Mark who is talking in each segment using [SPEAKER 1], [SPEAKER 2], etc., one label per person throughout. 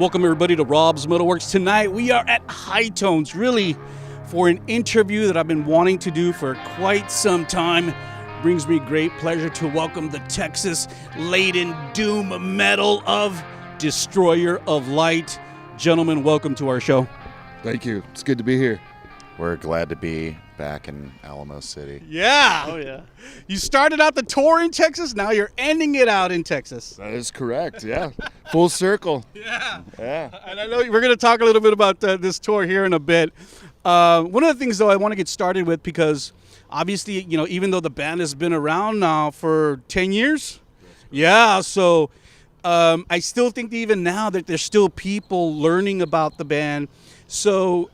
[SPEAKER 1] Welcome everybody to Rob's MetalWorks. Tonight we are at High Tones, really for an interview that I've been wanting to do for quite some time. Brings me great pleasure to welcome the Texas-laden doom metal of Destoyer of Light. Gentlemen, welcome to our show.
[SPEAKER 2] Thank you. It's good to be here.
[SPEAKER 3] We're glad to be back in Alamo City.
[SPEAKER 1] Yeah. Oh, yeah. You started out the tour in Texas. Now you're ending it out in Texas.
[SPEAKER 2] That is correct. Yeah. Full circle.
[SPEAKER 1] Yeah.
[SPEAKER 2] Yeah.
[SPEAKER 1] And I know we're going to talk a little bit about this tour here in a bit. One of the things, though, I want to get started with, because obviously, you know, even though the band has been around now for 10 years. Yeah. So I still think that even now that there's still people learning about the band. So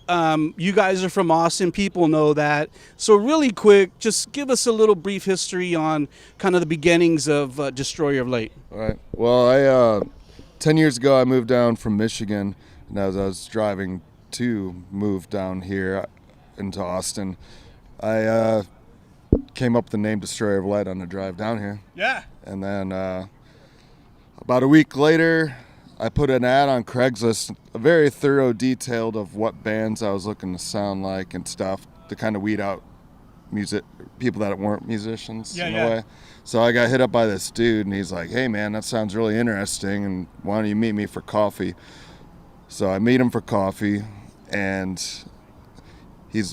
[SPEAKER 1] you guys are from Austin, people know that. So really quick, just give us a little brief history on kind of the beginnings of Destoyer of Light.
[SPEAKER 2] All right. Well, 10 years ago, I moved down from Michigan, and as I was driving to move down here into Austin, I came up with the name Destoyer of Light on the drive down here.
[SPEAKER 1] Yeah.
[SPEAKER 2] And then about a week later, I put an ad on Craigslist, a very thorough detailed of what bands I was looking to sound like and stuff to kind of weed out people that weren't musicians in a way. So I got hit up by this dude, and he's like, "Hey man, that sounds really interesting, and why don't you meet me for coffee?" So I meet him for coffee, and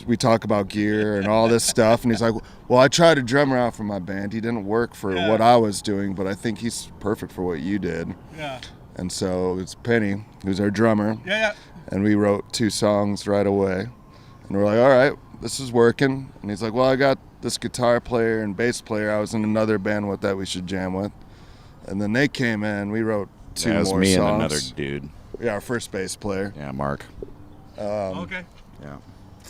[SPEAKER 2] we talk about gear and all this stuff, and he's like, "Well, I tried a drummer out for my band. He didn't work for what I was doing, but I think he's perfect for what you did." Yeah. And so it's Penny, who's our drummer. Yeah. And we wrote 2 songs right away. And we're like, all right, this is working. And he's like, well, I got this guitar player and bass player I was in another band with that we should jam with. And then they came in. We wrote 2 more songs. That was me and
[SPEAKER 3] another dude.
[SPEAKER 2] Yeah, our first bass player.
[SPEAKER 3] Yeah, Mark.
[SPEAKER 1] Okay.
[SPEAKER 3] Yeah.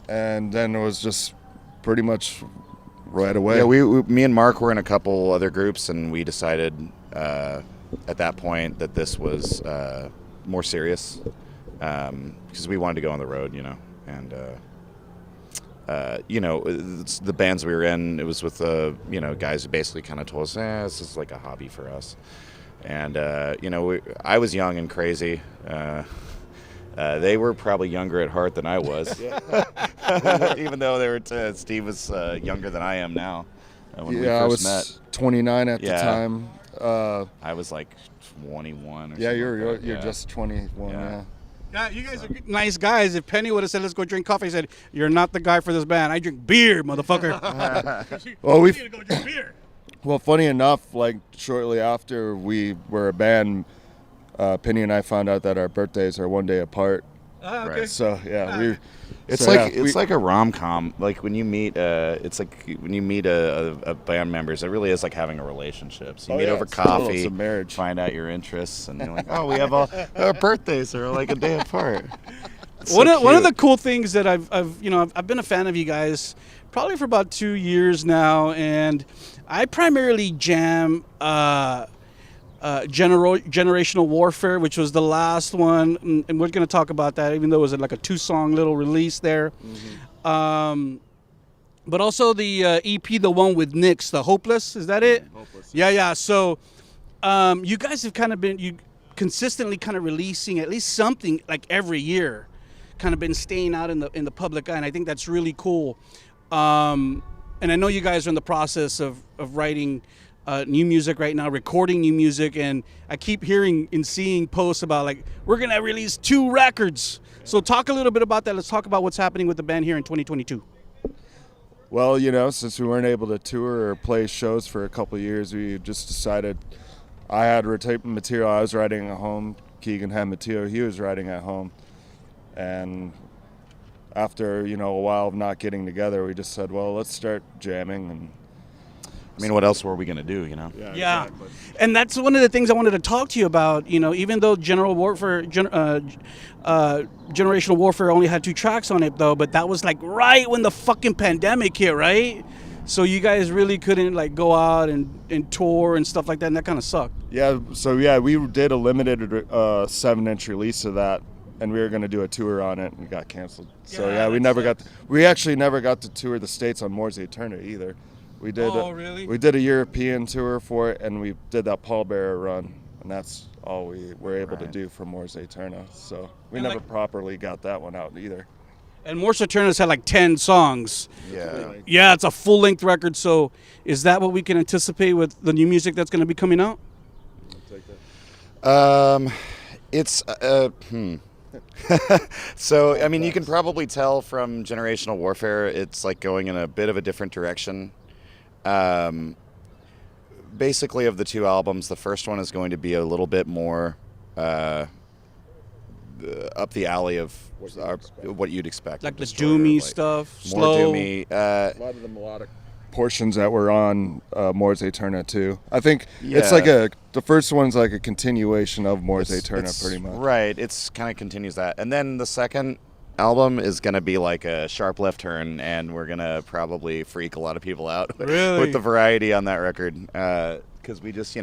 [SPEAKER 2] And then it was just pretty much right away.
[SPEAKER 3] Yeah, me and Mark were in a couple other groups, and we decided at that point that this was more serious because we wanted to go on the road, you know, and it's the bands we were in, it was with guys who basically kind of told us, this is like a hobby for us, and I was young and crazy. They were probably younger at heart than I was, even though Steve was younger than I am now. When we first met.
[SPEAKER 2] I was 29 at the time.
[SPEAKER 3] I was like 21 or
[SPEAKER 2] you're just 21.
[SPEAKER 1] Yeah, you guys are nice guys. If Penny would have said, let's go drink coffee, he said, you're not the guy for this band. I drink beer, motherfucker.
[SPEAKER 2] Well,
[SPEAKER 1] we need to go drink beer.
[SPEAKER 2] Well, funny enough, like shortly after we were a band, Penny and I found out that our birthdays are one day apart.
[SPEAKER 1] Okay.
[SPEAKER 2] Right. So
[SPEAKER 3] it's like a rom-com. Like when you meet, it's like when you meet a band members, it really is like having a relationship. So you meet over coffee,
[SPEAKER 2] it's a marriage.
[SPEAKER 3] Find out your interests, and you're like, oh, we have our birthdays are like a day apart.
[SPEAKER 1] One of the cool things that I've been a fan of you guys probably for about 2 years now, and I primarily jam Generational Warfare, which was the last one, and we're going to talk about that, even though it was like a 2-song little release there. Mm-hmm. But also the EP, the one with Nyx, the Hopeless, is that it? Hopeless. Yeah. So you guys have kind of been consistently kind of releasing at least something like every year, kind of been staying out in the public eye, and I think that's really cool. And I know you guys are in the process of writing new music right now, recording new music, and I keep hearing and seeing posts about like we're gonna release 2 records. So talk a little bit about that. Let's talk about what's happening with the band here in 2022.
[SPEAKER 2] Well, since we weren't able to tour or play shows for a couple of years, we just decided I had material I was writing at home. Keegn had material he was writing at home, and after a while of not getting together, we just said, well, let's start jamming. And
[SPEAKER 3] I mean, what else were we going to do, Yeah.
[SPEAKER 1] Exactly. And that's one of the things I wanted to talk to you about. Even though Generational Warfare only had 2 tracks on it, though, but that was like right when the fucking pandemic hit, right? So you guys really couldn't like go out and tour and stuff like that, and that kind of sucked.
[SPEAKER 2] Yeah, so we did a limited 7-inch release of that, and we were going to do a tour on it, and it got canceled. So we actually never got to tour the States on Mors Aeterna either. We did a European tour for it, and we did that pallbearer run, and that's all we were able to
[SPEAKER 3] Right.
[SPEAKER 2] do for Mors Aeterna. So we
[SPEAKER 1] And
[SPEAKER 2] never
[SPEAKER 1] like-
[SPEAKER 2] properly got that one out either.
[SPEAKER 1] And Mors Aeterna's had like 10 songs.
[SPEAKER 3] Yeah.
[SPEAKER 1] Yeah, it's a full-length record. So is that what we can anticipate with the new music that's going to be coming out?
[SPEAKER 3] It's So I mean, you can probably tell from Generational Warfare, it's like going in a bit of a different direction. Basically, of the two albums, the first one is going to be a little bit more up the alley of what you'd expect.
[SPEAKER 1] Like the
[SPEAKER 3] Destoyer of
[SPEAKER 1] doomy
[SPEAKER 3] Light.
[SPEAKER 1] stuff,
[SPEAKER 3] More
[SPEAKER 1] slow.
[SPEAKER 3] doomy.
[SPEAKER 2] A lot of the melodic portions that were on Mors Aeterna too. I think it's
[SPEAKER 3] Yeah.
[SPEAKER 2] like the first one's like a continuation of Mors Aeterna
[SPEAKER 3] It's-
[SPEAKER 2] pretty much.
[SPEAKER 3] Right. It's kind of continues that. And then the second album is going to be like a sharp left turn, and we're going to probably freak a lot of people out
[SPEAKER 1] Really?
[SPEAKER 3] with the variety on that record. Because we just,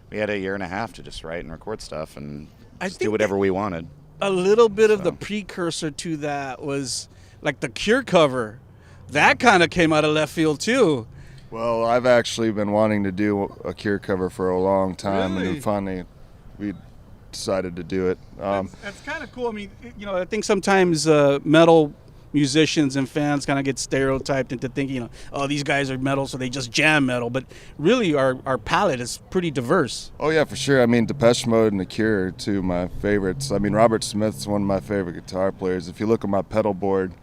[SPEAKER 3] we had a year and a half to just write and record stuff and
[SPEAKER 1] I
[SPEAKER 3] just
[SPEAKER 1] think
[SPEAKER 3] do whatever we wanted.
[SPEAKER 1] A little bit of the
[SPEAKER 3] So.
[SPEAKER 1] precursor to that was like the Cure cover. That kind of came out of left field too.
[SPEAKER 2] Well, I've actually been wanting to do a Cure cover for a long time,
[SPEAKER 1] Really?
[SPEAKER 2] and then finally we decided to do it.
[SPEAKER 1] That's kind of cool. I mean, I think sometimes metal musicians and fans kind of get stereotyped into thinking, oh, these guys are metal, so they just jam metal. But really, our palette is pretty diverse.
[SPEAKER 2] Oh yeah, for sure. I mean, Depeche Mode and The Cure are two of my favorites. I mean, Robert Smith's one of my favorite guitar players. If you look at my pedal board,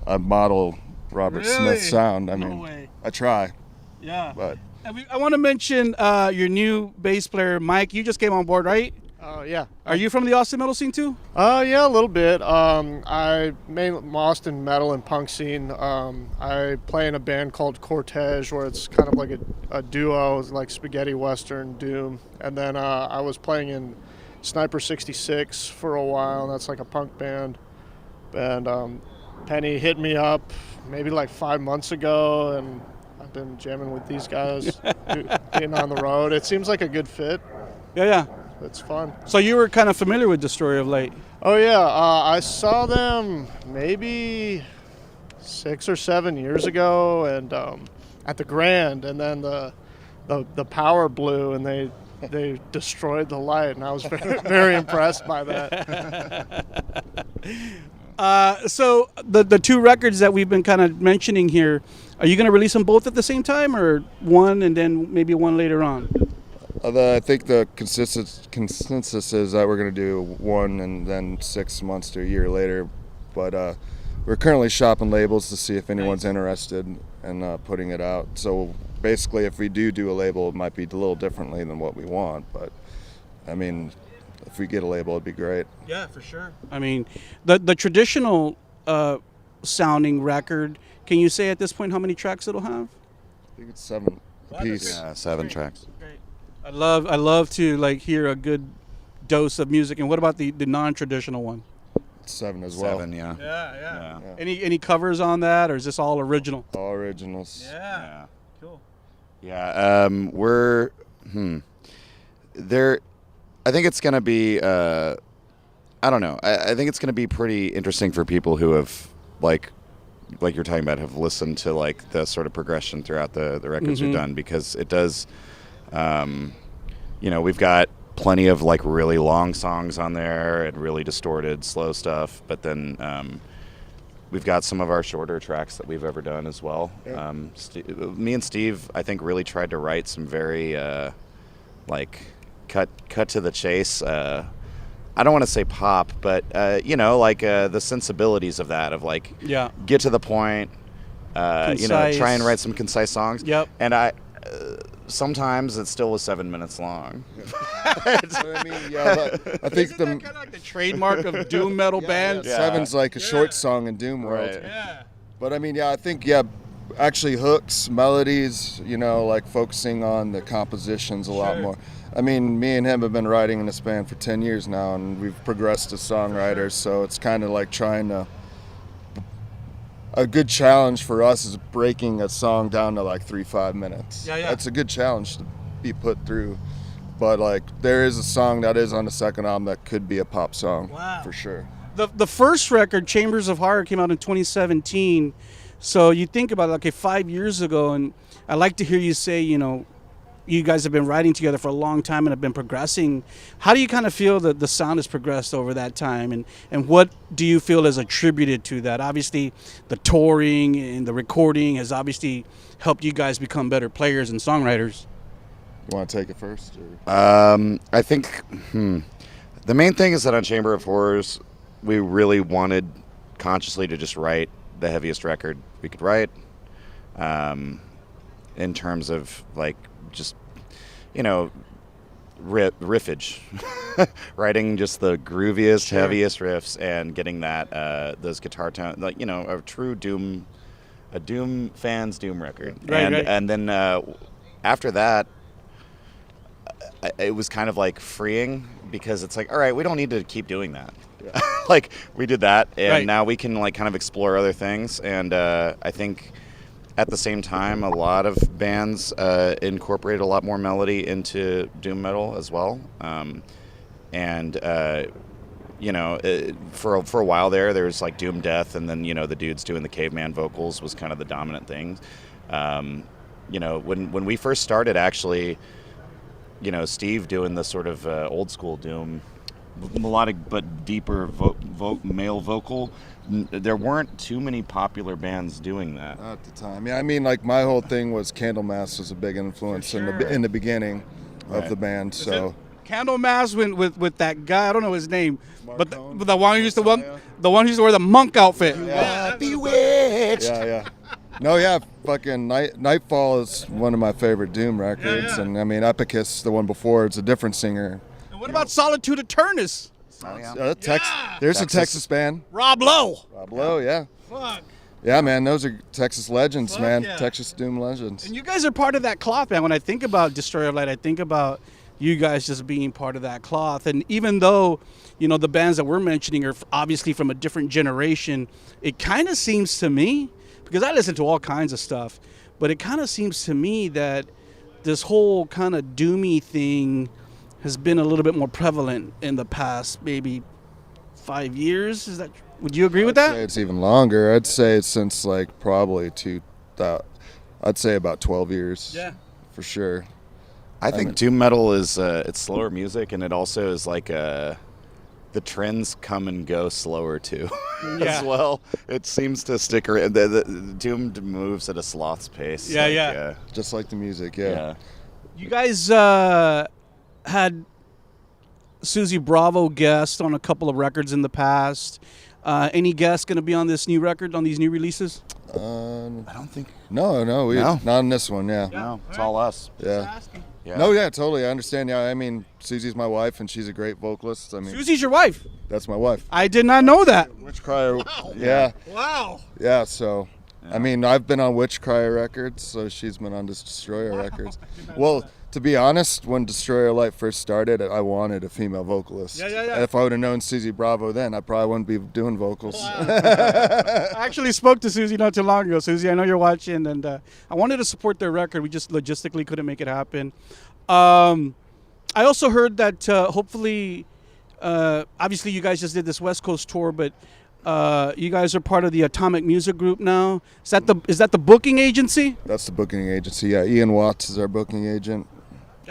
[SPEAKER 2] I model Robert
[SPEAKER 1] Really?
[SPEAKER 2] Smith's sound. I
[SPEAKER 1] No
[SPEAKER 2] mean,
[SPEAKER 1] way.
[SPEAKER 2] I try,
[SPEAKER 1] Yeah.
[SPEAKER 2] but
[SPEAKER 1] I want to mention your new bass player, Mike. You just came on board, right?
[SPEAKER 4] Yeah.
[SPEAKER 1] Are you from the Austin metal scene too?
[SPEAKER 4] Yeah, a little bit. I mainly Austin metal and punk scene. I play in a band called Cortege, where it's kind of like a duo, like spaghetti western doom. And then I was playing in Sniper 66 for a while, and that's like a punk band. And Penny hit me up maybe like 5 months ago, and I've been jamming with these guys, being on the road. It seems like a good fit.
[SPEAKER 1] Yeah.
[SPEAKER 4] It's fun.
[SPEAKER 1] So you were kind of familiar with Destoyer of Light.
[SPEAKER 4] Oh yeah, I saw them maybe 6 or 7 years ago, and at the Grand, and then the power blew, and they destroyed the light, and I was very, very impressed by that.
[SPEAKER 1] So the two records that we've been kind of mentioning here, are you going to release them both at the same time, or one and then maybe one later on?
[SPEAKER 2] I think the consensus is that we're going to do one and then 6 months to a year later. But we're currently shopping labels to see if anyone's interested in putting it out. So basically, if we do a label, it might be a little differently than what we want. But I mean, if we get a label, it'd be great.
[SPEAKER 1] Yeah, for sure. I mean, the traditional sounding record, can you say at this point how many tracks it'll have?
[SPEAKER 2] I think it's 7 a piece.
[SPEAKER 3] Yeah, 7 tracks.
[SPEAKER 1] Great. I love to like hear a good dose of music. And what about the non-traditional one?
[SPEAKER 2] It's 7 as well.
[SPEAKER 3] 7, yeah.
[SPEAKER 1] Yeah.
[SPEAKER 3] Yeah.
[SPEAKER 1] Any covers on that, or is this all original?
[SPEAKER 2] All originals.
[SPEAKER 3] Yeah.
[SPEAKER 1] Cool.
[SPEAKER 3] Yeah, we're there. I think it's gonna be. I don't know. I think it's gonna be pretty interesting for people who have like you're talking about, have listened to like the sort of progression throughout the records we've done, because it does. We've got plenty of like really long songs on there and really distorted, slow stuff, but then. We've got some of our shorter tracks that we've ever done as well.
[SPEAKER 2] Yeah.
[SPEAKER 3] Me and Steve, I think, really tried to write some very, cut to the chase. I don't want to say pop, but the sensibilities of that, of like,
[SPEAKER 1] Yeah.
[SPEAKER 3] get to the point.
[SPEAKER 1] Concise.
[SPEAKER 3] Try and write some concise songs.
[SPEAKER 1] Yep.
[SPEAKER 3] And sometimes it still was 7 minutes long.
[SPEAKER 2] I mean, yeah, I think
[SPEAKER 1] Isn't that kind of like the trademark of doom metal bands?
[SPEAKER 3] Yeah.
[SPEAKER 2] 7's like a short song in Doom World.
[SPEAKER 3] Right.
[SPEAKER 1] Yeah.
[SPEAKER 2] But I mean, yeah, I think, actually hooks, melodies, like focusing on the compositions a lot
[SPEAKER 1] Sure.
[SPEAKER 2] more. I mean, me and him have been writing in this band for 10 years now, and we've progressed as songwriters, so it's kind of like a good challenge for us is breaking a song down to like 3-5 minutes.
[SPEAKER 1] Yeah.
[SPEAKER 2] That's a good challenge to be put through. But like, there is a song that is on the second album that could be a pop song.
[SPEAKER 1] Wow.
[SPEAKER 2] For sure.
[SPEAKER 1] The first record, Chambers of Horror, came out in 2017. So you think about it, okay, 5 years ago, and I like to hear you say, you guys have been writing together for a long time and have been progressing. How do you kind of feel that the sound has progressed over that time, and what do you feel is attributed to that? Obviously, the touring and the recording has obviously helped you guys become better players and songwriters.
[SPEAKER 2] You want to take it first? Or?
[SPEAKER 3] I think the main thing is that on Chamber of Horrors, we really wanted consciously to just write the heaviest record we could write, in terms of like just, you know, riffage, writing just the grooviest, heaviest riffs and getting that those guitar tones, like, you know, a true Doom fan's Doom record.
[SPEAKER 1] Right.
[SPEAKER 3] And then after that, it was kind of like freeing, because it's like, all right, we don't need to keep doing that. Yeah. Like, we did that, and now we can like kind of explore other things. And I think at the same time, a lot of bands incorporate a lot more melody into doom metal as well. You know, for a while there was like doom death, and then, you know, the dudes doing the caveman vocals was kind of the dominant thing. You know, when we first started, actually, you know, Steve doing the sort of old school doom, melodic but deeper male vocal, there weren't too many popular bands doing that
[SPEAKER 2] at the time. Yeah, I mean, like, my whole thing was Candlemass was a big influence in the beginning of the band. So
[SPEAKER 1] Candlemass with that guy, I don't know his name, but the one who used to wear the monk outfit.
[SPEAKER 2] Yeah.
[SPEAKER 3] Bewitched.
[SPEAKER 2] Yeah. No, yeah, fucking Nightfall is one of my favorite Doom records, and I mean, Epicus, the one before, it's a different singer.
[SPEAKER 1] And what about Solitude Aeternus?
[SPEAKER 3] Oh, yeah.
[SPEAKER 2] There's a Texas band.
[SPEAKER 1] Rob Lowe.
[SPEAKER 2] Yeah.
[SPEAKER 1] Fuck.
[SPEAKER 2] Yeah, man, those are Texas legends, man.
[SPEAKER 1] Yeah.
[SPEAKER 2] Texas Doom legends.
[SPEAKER 1] And you guys are part of that cloth, man. When I think about Destoyer of Light, I think about you guys just being part of that cloth. And even though, you know, the bands that we're mentioning are obviously from a different generation, it kind of seems to me, because I listen to all kinds of stuff, but it kind of seems to me that this whole kind of doomy thing has been a little bit more prevalent in the past maybe 5 years. Would you agree with that?
[SPEAKER 2] I'd say it's even longer. I'd say it's since like probably I'd say about 12 years.
[SPEAKER 1] Yeah.
[SPEAKER 2] For sure.
[SPEAKER 3] I think doom metal is it's slower music, and it also is like the trends come and go slower too, as well. It seems to stick around. The doom moves at a sloth's pace.
[SPEAKER 1] Yeah.
[SPEAKER 2] Just like the music, yeah.
[SPEAKER 1] You guys had Susie Bravo guest on a couple of records in the past. Any guests going to be on this new record, on these new releases?
[SPEAKER 2] I
[SPEAKER 3] don't think.
[SPEAKER 2] No, not on this one. Yeah.
[SPEAKER 3] No, it's all us.
[SPEAKER 2] Yeah. No, yeah, totally. I understand. Yeah, I mean, Susie's my wife, and she's a great vocalist. I mean,
[SPEAKER 1] Susie's your wife?
[SPEAKER 2] That's my wife.
[SPEAKER 1] I did not know that.
[SPEAKER 2] Witchcyer.
[SPEAKER 1] Wow.
[SPEAKER 2] Yeah.
[SPEAKER 1] Wow.
[SPEAKER 2] Yeah. So, I mean, I've been on Witchcyer records, so she's been on Destroyer records. Well, to be honest, when Destoyer of Light first started, I wanted a female vocalist.
[SPEAKER 1] Yeah.
[SPEAKER 2] If I would have known Susie Bravo then, I probably wouldn't be doing vocals.
[SPEAKER 1] Wow. I actually spoke to Susie not too long ago. Susie, I know you're watching, and I wanted to support their record. We just logistically couldn't make it happen. I also heard that hopefully, obviously you guys just did this West Coast tour, but you guys are part of the Atomic Music Group now. Is that the booking agency?
[SPEAKER 2] That's the booking agency, yeah. Ian Watts is our booking agent.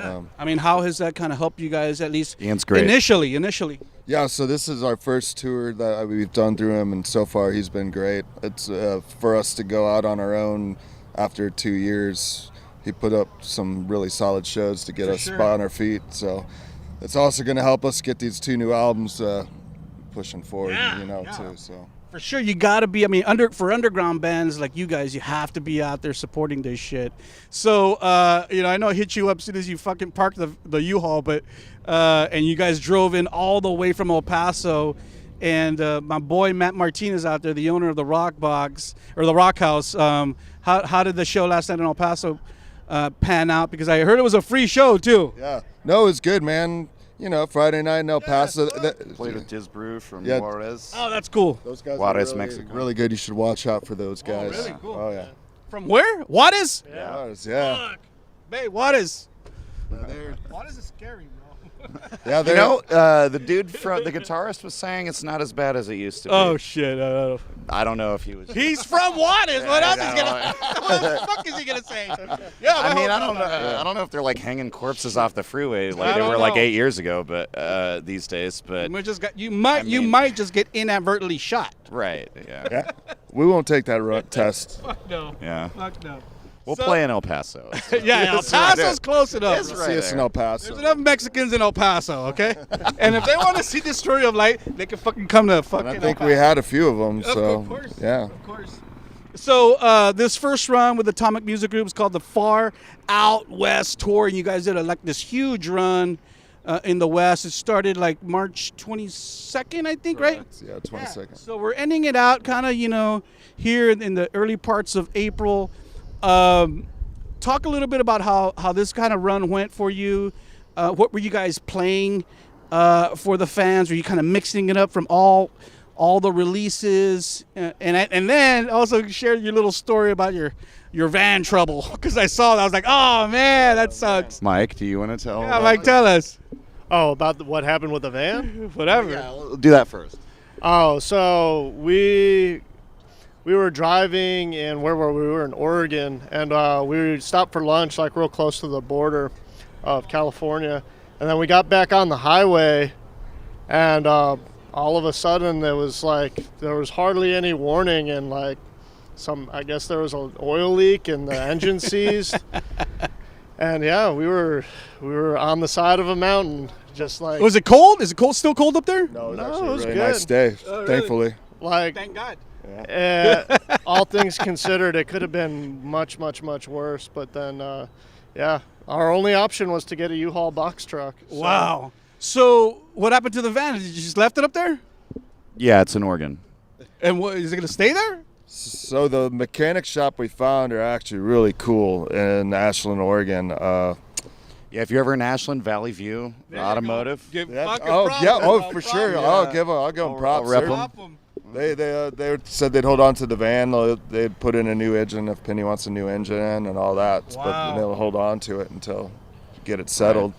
[SPEAKER 1] I mean, how has that kind of helped you guys, at least
[SPEAKER 3] Ian's great.
[SPEAKER 1] Initially?
[SPEAKER 2] Yeah, so this is our first tour that we've done through him, and so far he's been great. It's for us to go out on our own after 2 years. He put up some really solid shows to get us spot on our feet. So it's also going to help us get these 2 new albums pushing forward, too. So
[SPEAKER 1] for sure, you got to be. I mean, for underground bands like you guys, you have to be out there supporting this shit. So I know I hit you up as soon as you fucking parked the U-Haul, but and you guys drove in all the way from El Paso. And my boy Matt Martinez out there, the owner of the Rock Box or the Rock House. How did the show last night in El Paso pan out? Because I heard it was a free show too.
[SPEAKER 2] Yeah, no, it was good, man. Friday night in El Paso.
[SPEAKER 3] Played with Disbrew from Juarez.
[SPEAKER 1] Oh, that's cool.
[SPEAKER 2] Those guys
[SPEAKER 3] Juarez,
[SPEAKER 2] are
[SPEAKER 3] Mexico.
[SPEAKER 2] Really good. You should watch out for those guys.
[SPEAKER 1] Oh, really cool.
[SPEAKER 2] Oh, yeah.
[SPEAKER 1] From where? Juarez?
[SPEAKER 2] Yeah. Juarez, yeah.
[SPEAKER 1] Fuck. Hey, Juarez.
[SPEAKER 2] They're
[SPEAKER 1] Juarez is scary,
[SPEAKER 2] Yeah,
[SPEAKER 3] You know, the dude from the guitarist was saying it's not as bad as it used to be.
[SPEAKER 1] Oh shit!
[SPEAKER 3] I don't know if he was.
[SPEAKER 1] He's from Juarez. What else is
[SPEAKER 3] I
[SPEAKER 1] gonna? What the fuck is he gonna say? Yeah,
[SPEAKER 3] I mean, I don't know. I don't know if they're like hanging corpses off the freeway like they
[SPEAKER 1] don't
[SPEAKER 3] were like
[SPEAKER 1] know.
[SPEAKER 3] 8 years ago, but these days. But
[SPEAKER 1] You
[SPEAKER 3] mean-
[SPEAKER 1] might just get inadvertently shot.
[SPEAKER 3] right, yeah,
[SPEAKER 2] yeah, we won't take that test.
[SPEAKER 1] Fuck no.
[SPEAKER 3] yeah.
[SPEAKER 1] Fuck no.
[SPEAKER 3] We'll
[SPEAKER 1] So-
[SPEAKER 3] play in El Paso.
[SPEAKER 1] Yeah, El Paso's close enough.
[SPEAKER 3] It's right
[SPEAKER 2] See us in
[SPEAKER 3] there.
[SPEAKER 2] El Paso.
[SPEAKER 1] There's enough Mexicans in El Paso, okay? And if they want to see Destoyer of Light, they can fucking come to fucking.
[SPEAKER 2] And I think
[SPEAKER 1] El
[SPEAKER 2] we
[SPEAKER 1] Paso.
[SPEAKER 2] had a few of them. So
[SPEAKER 1] Of course.
[SPEAKER 2] yeah.
[SPEAKER 1] Of course. So this first run with Atomic Music Group is called the Far Out West Tour, and you guys did like this huge run in the West. It started like March 22nd, I think, right?
[SPEAKER 2] Yeah, 22nd.
[SPEAKER 1] So we're ending it out kind of, here in the early parts of April. Talk a little bit about how this kind of run went for you. What were you guys playing for the fans? Were you kind of mixing it up from all the releases? And then also share your little story about your van trouble, because I saw that. I was like, oh, man, that sucks.
[SPEAKER 3] Mike, do you want to tell?
[SPEAKER 1] Yeah, Mike, tell us.
[SPEAKER 4] Oh, about what happened with the van?
[SPEAKER 1] Whatever.
[SPEAKER 3] Yeah, we'll do that first.
[SPEAKER 4] Oh, so we were driving, and where were we? We were in Oregon, and we stopped for lunch, like real close to the border of California, and then we got back on the highway, and all of a sudden there was hardly any warning, and like I guess there was an oil leak and the engine seized, and yeah, we were on the side of a mountain, just like.
[SPEAKER 1] Was it cold? Is it still cold up there?
[SPEAKER 2] No, it was
[SPEAKER 4] No,
[SPEAKER 2] actually
[SPEAKER 4] it
[SPEAKER 2] a
[SPEAKER 4] was
[SPEAKER 2] really
[SPEAKER 4] good.
[SPEAKER 2] nice day,
[SPEAKER 1] Oh, really?
[SPEAKER 2] thankfully.
[SPEAKER 4] Like,
[SPEAKER 1] Thank God.
[SPEAKER 4] all things considered, it could have been much, much, much worse. But then, yeah, our only option was to get a U-Haul box truck. So-
[SPEAKER 1] Wow. So what happened to the van? Did you just left it up there?
[SPEAKER 3] Yeah, it's in Oregon.
[SPEAKER 1] And what, is it going to stay there?
[SPEAKER 2] So the mechanic shop we found are actually really cool in Ashland, Oregon.
[SPEAKER 3] Yeah, if you're ever in Ashland, Valley View, Automotive.
[SPEAKER 1] Give
[SPEAKER 2] Yeah.
[SPEAKER 1] fucking
[SPEAKER 2] Oh
[SPEAKER 1] props,
[SPEAKER 2] yeah,
[SPEAKER 1] bro.
[SPEAKER 2] for sure.
[SPEAKER 1] Props.
[SPEAKER 2] I'll give them props.
[SPEAKER 3] rep
[SPEAKER 2] They're-
[SPEAKER 3] 'em.
[SPEAKER 1] Prop 'em.
[SPEAKER 2] They said they'd hold on to the van. They'd put in a new engine if Penny wants a new engine and all that.
[SPEAKER 1] Wow.
[SPEAKER 2] But they'll hold on to it until get it settled.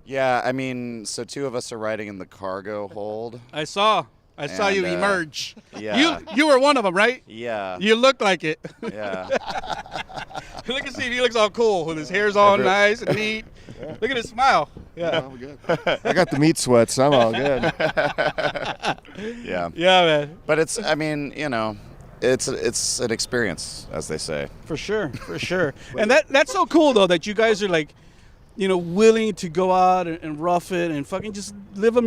[SPEAKER 3] Yeah, I mean, so two of us are riding in the cargo hold.
[SPEAKER 1] I saw you
[SPEAKER 3] And,
[SPEAKER 1] emerge.
[SPEAKER 3] yeah.
[SPEAKER 1] You were one of them, right?
[SPEAKER 3] Yeah.
[SPEAKER 1] You looked like it.
[SPEAKER 3] Yeah.
[SPEAKER 1] Look and see if he looks all cool with his hair's all
[SPEAKER 2] Every-
[SPEAKER 1] nice and neat. Look at his smile. Yeah.
[SPEAKER 2] I got the meat sweats. I'm all good.
[SPEAKER 3] Yeah.
[SPEAKER 1] Yeah, man.
[SPEAKER 3] But it's, I mean, it's an experience, as they say.
[SPEAKER 1] For sure, for sure. And that's so cool though that you guys are like, willing to go out and rough it and fucking just live a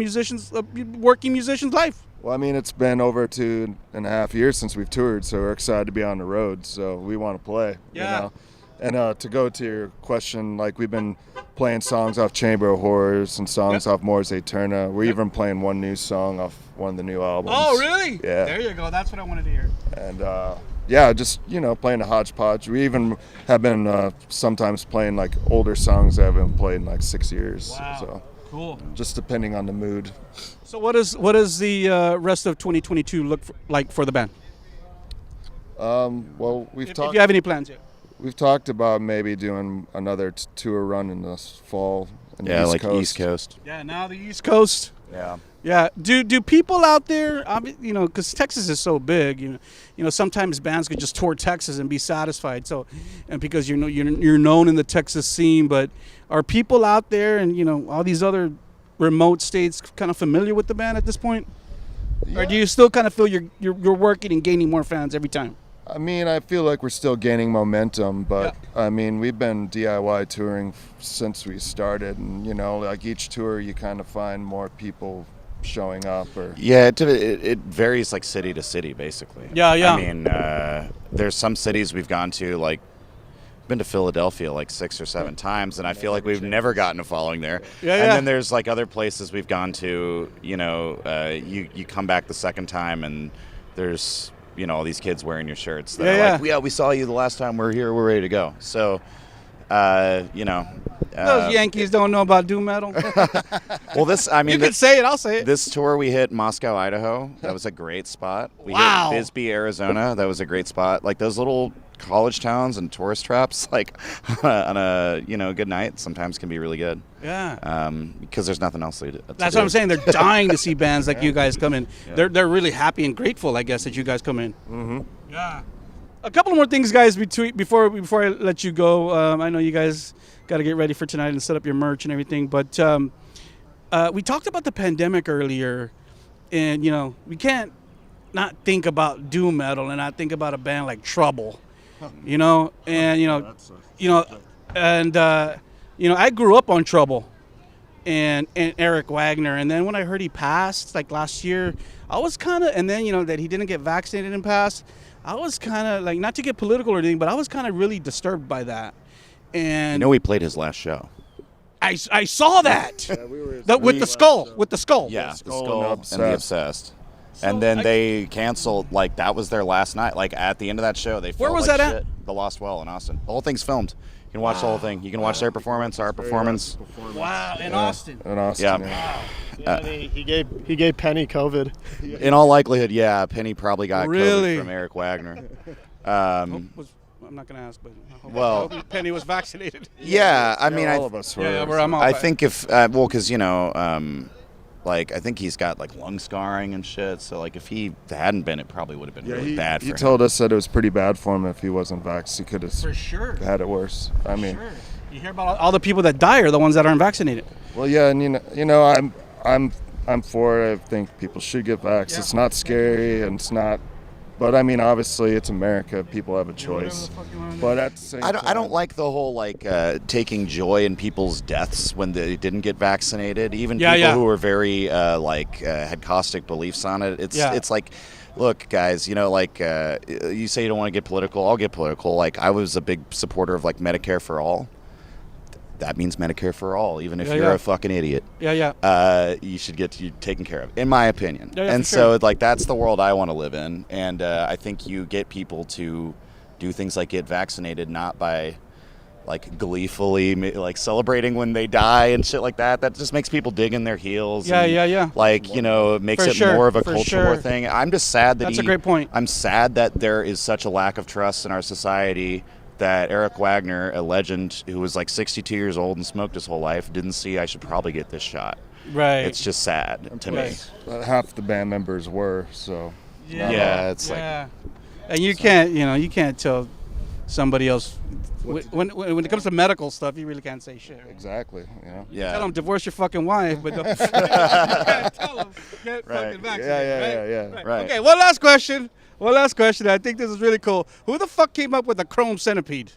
[SPEAKER 1] working musician's life.
[SPEAKER 2] Well, I mean, it's been over 2.5 years since we've toured, so we're excited to be on the road. So we want to play.
[SPEAKER 1] Yeah.
[SPEAKER 2] And to go to your question, like we've been playing songs off Chamber of Horrors and songs off Mors Aeterna. We're even playing one new song off one of the new albums.
[SPEAKER 1] Oh, really?
[SPEAKER 2] Yeah.
[SPEAKER 1] There you go. That's what I wanted to hear.
[SPEAKER 2] And yeah, just playing a hodgepodge. We even have been sometimes playing like older songs that haven't played in like 6 years.
[SPEAKER 1] Wow.
[SPEAKER 2] So
[SPEAKER 1] Cool.
[SPEAKER 2] just depending on the mood.
[SPEAKER 1] So what does the rest of 2022 look like for the band?
[SPEAKER 2] Well,
[SPEAKER 1] If you have any plans yet?
[SPEAKER 2] we've talked about maybe doing another tour run in this fall. In the
[SPEAKER 3] Yeah,
[SPEAKER 2] East
[SPEAKER 3] like
[SPEAKER 2] Coast.
[SPEAKER 3] East Coast.
[SPEAKER 1] Yeah, now the East Coast.
[SPEAKER 3] Yeah.
[SPEAKER 1] Yeah. Do people out there, because Texas is so big, sometimes bands could just tour Texas and be satisfied. So, and because you're known in the Texas scene, but are people out there and all these other remote states kind of familiar with the band at this point? Or do you still kind of feel you're working and gaining more fans every time?
[SPEAKER 2] I mean, I feel like we're still gaining momentum, but I mean, we've been DIY touring since we started, and like each tour, you kind of find more people showing up. Or
[SPEAKER 3] Yeah, it varies like city to city, basically.
[SPEAKER 1] Yeah.
[SPEAKER 3] I mean, there's some cities we've gone to, like, been to Philadelphia like 6 or 7 times, and I feel like we've never gotten a following there.
[SPEAKER 1] Yeah,
[SPEAKER 3] and
[SPEAKER 1] yeah.
[SPEAKER 3] then there's like other places we've gone to, you come back the second time, and there's all these kids wearing your shirts that are like, we saw you the last time we were here, we're ready to go. So,
[SPEAKER 1] Those Yankees don't know about doom metal.
[SPEAKER 3] well,
[SPEAKER 1] You can say it, I'll say it.
[SPEAKER 3] This tour we hit Moscow, Idaho. That was a great spot. We
[SPEAKER 1] Wow.
[SPEAKER 3] hit Bisbee, Arizona. That was a great spot. Like those little college towns and tourist traps, like on a good night, sometimes can be really good.
[SPEAKER 1] Yeah.
[SPEAKER 3] Because there's nothing else to do.
[SPEAKER 1] That's what I'm saying. They're dying to see bands like you guys come in.
[SPEAKER 3] Yeah.
[SPEAKER 1] They're really happy and grateful, I guess, that you guys come in. Mm-hmm. Yeah. A couple more things, guys, before I let you go. I know you guys got to get ready for tonight and set up your merch and everything, but we talked about the pandemic earlier, and we can't not think about doom metal and not think about a band like Trouble, I grew up on Trouble and Eric Wagner, and then when I heard he passed like last year, I was kind of, and then that he didn't get vaccinated and passed, I was kind of like, not to get political or anything, but I was kind of really disturbed by that. And
[SPEAKER 3] we played his last show.
[SPEAKER 1] I saw that. With the skull.
[SPEAKER 3] Yeah, the
[SPEAKER 2] Skull
[SPEAKER 3] skull and the Obsessed. And then they canceled, like, that was their last night. Like, at the end of that show, they
[SPEAKER 1] Where
[SPEAKER 3] felt
[SPEAKER 1] was
[SPEAKER 3] like
[SPEAKER 1] that
[SPEAKER 3] shit.
[SPEAKER 1] at?
[SPEAKER 3] The Lost Well in Austin. The whole thing's filmed. You can watch the whole thing. You can watch their performance, our performance.
[SPEAKER 1] Wow, in Austin.
[SPEAKER 2] In Austin,
[SPEAKER 3] Yeah.
[SPEAKER 4] And he gave Penny COVID.
[SPEAKER 3] In all likelihood, yeah, Penny probably got
[SPEAKER 1] Really?
[SPEAKER 3] COVID from Eric Wagner.
[SPEAKER 1] I'm not going to ask, but I hope
[SPEAKER 3] Well-
[SPEAKER 1] Penny was vaccinated.
[SPEAKER 3] Yeah, I mean,
[SPEAKER 2] all of us were.
[SPEAKER 1] I'm all
[SPEAKER 3] I
[SPEAKER 1] back.
[SPEAKER 3] think if, because, like, I think he's got, like, lung scarring and shit. So, like, if he hadn't been, it probably would have been really bad for
[SPEAKER 2] he
[SPEAKER 3] him.
[SPEAKER 2] told us that it was pretty bad for him if he wasn't vaxxed. He could have
[SPEAKER 1] For sure.
[SPEAKER 2] had it worse. I mean,
[SPEAKER 1] Sure. You hear about all the people that die are the ones that aren't vaccinated.
[SPEAKER 2] well, yeah, and I'm for it. I think people should get vaxxed.
[SPEAKER 1] Yeah.
[SPEAKER 2] It's not scary, and it's not. But I mean, obviously, it's America. People have a choice. But at the same time,
[SPEAKER 3] I don't like the whole taking joy in people's deaths when they didn't get vaccinated. Even people who were very had caustic beliefs on it. It's like, look, guys, you say you don't want to get political. I'll get political. Like, I was a big supporter of like Medicare for all. That means Medicare for all, even if you're a fucking idiot. You should get you taken care of, in my opinion. And so, like, that's the world I want to live in. And I think you get people to do things like get vaccinated, not by like gleefully like celebrating when they die and shit like that. That just makes people dig in their heels. Like, it makes it more of a cultural thing. I'm just sad that
[SPEAKER 1] That's a great point.
[SPEAKER 3] I'm sad that there is such a lack of trust in our society that Eric Wagner, a legend who was like 62 years old and smoked his whole life, didn't see I should probably get this shot.
[SPEAKER 1] Right.
[SPEAKER 3] It's just sad to me.
[SPEAKER 2] half the band members were, so.
[SPEAKER 3] Yeah, it's like.
[SPEAKER 1] And you can't tell somebody else. When it comes to medical stuff, you really can't say shit. Right?
[SPEAKER 2] Exactly.
[SPEAKER 3] Yeah.
[SPEAKER 1] Tell them divorce your fucking wife, but don't, you can't tell them get fucking vaccinated.
[SPEAKER 2] Yeah.
[SPEAKER 3] Right.
[SPEAKER 1] Okay, one last question. I think this is really cool. Who the fuck came up with the chrome centipede?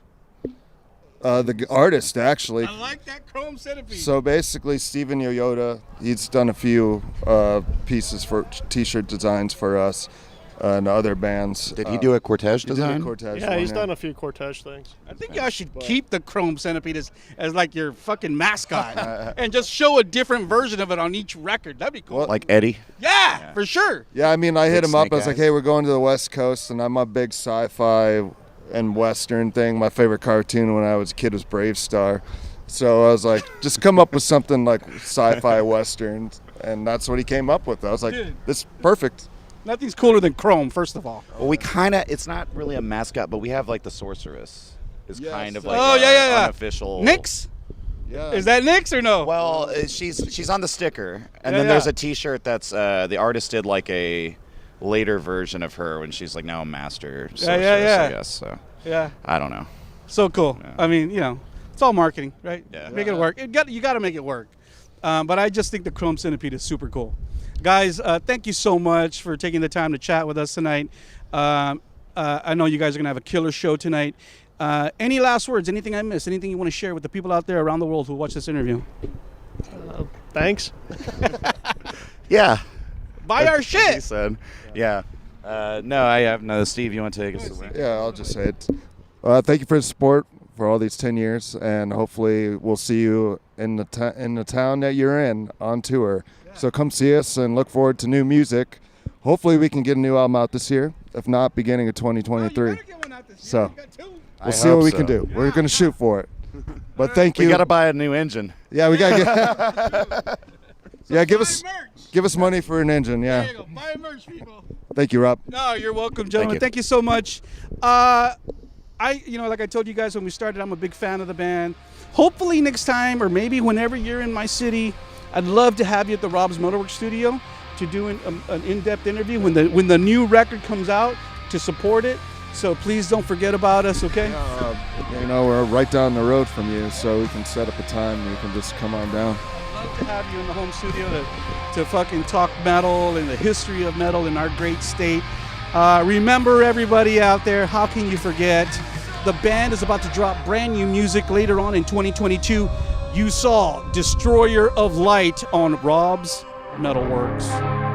[SPEAKER 2] The artist, actually.
[SPEAKER 1] I like that chrome centipede.
[SPEAKER 2] So basically, Steven Yoyoda, he's done a few pieces for T-shirt designs for us and other bands.
[SPEAKER 3] Did he do a Cortege
[SPEAKER 2] He did
[SPEAKER 3] design?
[SPEAKER 2] a Cortege
[SPEAKER 4] Yeah,
[SPEAKER 2] one,
[SPEAKER 4] he's done a few Cortege things.
[SPEAKER 1] I think y'all should keep the chrome centipede as like your fucking mascot and just show a different version of it on each record. That'd be cool.
[SPEAKER 2] Well,
[SPEAKER 3] Like Eddie?
[SPEAKER 1] Yeah, for sure.
[SPEAKER 2] Yeah, I mean, I hit him up.
[SPEAKER 3] Snake
[SPEAKER 2] I was like,
[SPEAKER 3] Eyes.
[SPEAKER 2] hey, we're going to the West Coast, and I'm a big sci-fi and Western thing. My favorite cartoon when I was a kid was Brave Star. So I was like, just come up with something like sci-fi Western. And that's what he came up with. I was like, this is perfect.
[SPEAKER 1] Nothing's cooler than chrome, first of all.
[SPEAKER 3] Well, we kind of, it's not really a mascot, but we have like the Sorceress. Is kind of like unofficial.
[SPEAKER 1] Nyx?
[SPEAKER 2] Yeah.
[SPEAKER 1] Is that Nyx or no?
[SPEAKER 3] Well, she's on the sticker, and
[SPEAKER 1] Yeah,
[SPEAKER 3] then there's
[SPEAKER 1] yeah.
[SPEAKER 3] a T-shirt that's the artist did like a later version of her when she's like now a master sorceress, I guess. So
[SPEAKER 1] Yeah.
[SPEAKER 3] I don't know.
[SPEAKER 1] So cool.
[SPEAKER 3] Yeah.
[SPEAKER 1] I mean, it's all marketing, right?
[SPEAKER 3] Yeah.
[SPEAKER 1] Make it work. You got to make it work. But I just think the chrome centipede is super cool. Guys, thank you so much for taking the time to chat with us tonight. I know you guys are going to have a killer show tonight. Any last words? Anything I missed? Anything you want to share with the people out there around the world who watch this interview?
[SPEAKER 4] Thanks.
[SPEAKER 3] Yeah.
[SPEAKER 1] Buy our
[SPEAKER 3] He
[SPEAKER 1] shit.
[SPEAKER 3] said. Yeah. No, I have no. Steve, you want to take us away?
[SPEAKER 2] Yeah, I'll just say it. Thank you for the support for all these 10 years, and hopefully we'll see you in the town that you're in on tour. So come see us and look forward to new music. Hopefully we can get a new album out this year. If not, beginning of 2023. So we'll see what we can do. We're going to shoot for it. But thank you.
[SPEAKER 3] We got to buy a new engine.
[SPEAKER 2] Yeah, we got to get. Give us money for an engine.
[SPEAKER 1] There
[SPEAKER 2] Yeah.
[SPEAKER 1] you go. Buy merch, people.
[SPEAKER 2] Thank you, Rob.
[SPEAKER 1] No, you're welcome, gentlemen.
[SPEAKER 3] you.
[SPEAKER 1] Thank you so much. like I told you guys when we started, I'm a big fan of the band. Hopefully next time, or maybe whenever you're in my city, I'd love to have you at the Rob's MetalWorks studio to do an in-depth interview when the new record comes out, to support it. So please don't forget about us, okay?
[SPEAKER 2] We're right down the road from you, so we can set up a time and you can just come on down.
[SPEAKER 1] I'd love to have you in the home studio to fucking talk metal and the history of metal in our great state. Remember, everybody out there, how can you forget? The band is about to drop brand new music later on in 2022. You saw Destoyer of Light on Rob's MetalWorks.